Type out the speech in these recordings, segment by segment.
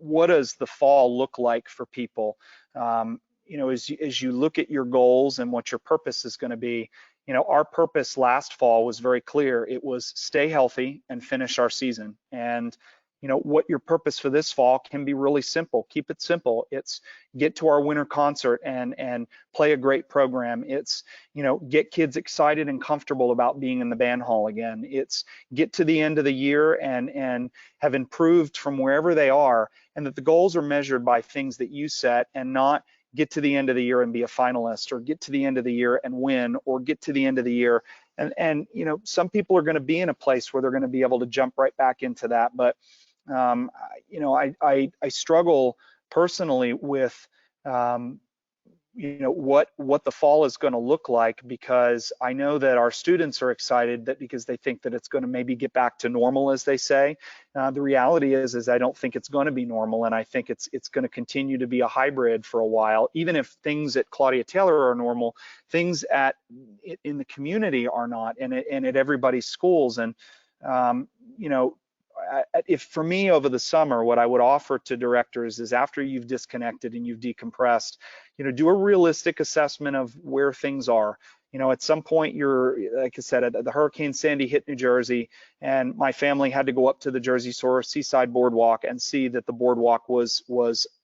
what does the fall look like for people? As you look at your goals and what your purpose is going to be, our purpose last fall was very clear. It was stay healthy and finish our season. And what your purpose for this fall can be really simple. Keep it simple. It's get to our winter concert and play a great program. It's get kids excited and comfortable about being in the band hall again. It's get to the end of the year and have improved from wherever they are, and that the goals are measured by things that you set, and not get to the end of the year and be a finalist, or get to the end of the year and win, or get to the end of the year. And some people are going to be in a place where they're going to be able to jump right back into that. But I struggle personally with what the fall is going to look like, because I know that our students are excited because they think that it's going to maybe get back to normal, as they say. The reality is I don't think it's going to be normal, and I think it's going to continue to be a hybrid for a while. Even if things at Claudia Taylor are normal, things in the community are not, and at everybody's schools. And if for me over the summer, what I would offer to directors is, after you've disconnected and you've decompressed, do a realistic assessment of where things are. At some point, like I said, the Hurricane Sandy hit New Jersey, and my family had to go up to the Jersey Shore Seaside Boardwalk and see that the boardwalk was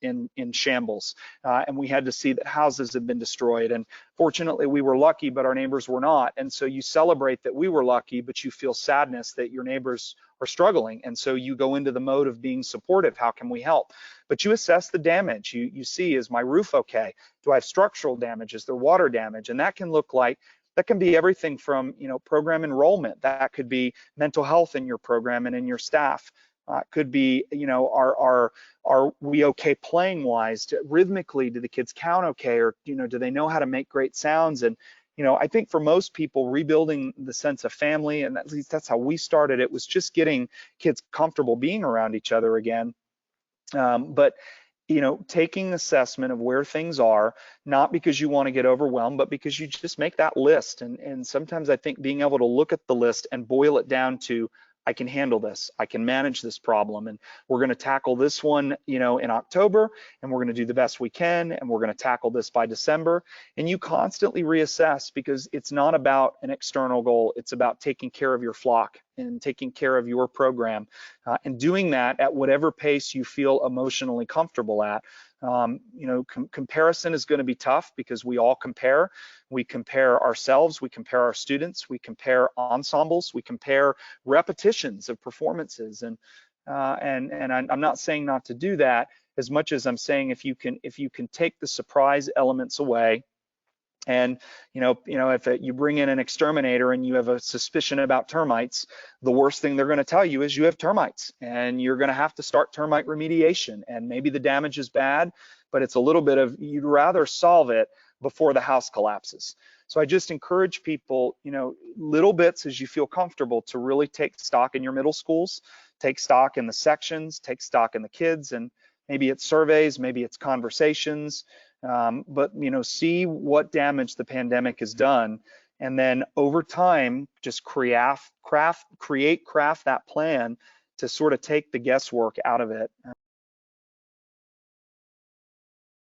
in shambles, and we had to see that houses had been destroyed. And fortunately, we were lucky, but our neighbors were not. And so you celebrate that we were lucky, but you feel sadness that your neighbors are struggling. And so you go into the mode of being supportive. How can we help? But you assess the damage. You see, is my roof okay? Do I have structural damage? Is there water damage? And that can be everything from program enrollment. That could be mental health in your program and in your staff. Could be are we okay playing wise? Rhythmically, do the kids count okay? Or do they know how to make great sounds? And I think for most people, rebuilding the sense of family, and at least that's how we started, it was just getting kids comfortable being around each other again. But taking assessment of where things are, not because you want to get overwhelmed, but because you just make that list. And sometimes I think being able to look at the list and boil it down to, I can handle this, I can manage this problem, and we're going to tackle this one, in October, and we're going to do the best we can, and we're going to tackle this by December. And you constantly reassess, because it's not about an external goal, it's about taking care of your flock and taking care of your program, and doing that at whatever pace you feel emotionally comfortable at. Comparison is going to be tough, because we all compare. We compare ourselves, we compare our students, we compare ensembles, we compare repetitions of performances, and I'm not saying not to do that, as much as I'm saying if you can take the surprise elements away. And if you bring in an exterminator and you have a suspicion about termites, the worst thing they're going to tell you is you have termites, and you're going to have to start termite remediation. And maybe the damage is bad, but it's a little bit of, you'd rather solve it before the house collapses. So I just encourage people, little bits as you feel comfortable, to really take stock in your middle schools, take stock in the sections, take stock in the kids, and maybe it's surveys, maybe it's conversations. But see what damage the pandemic has done, and then over time just craft that plan to sort of take the guesswork out of it.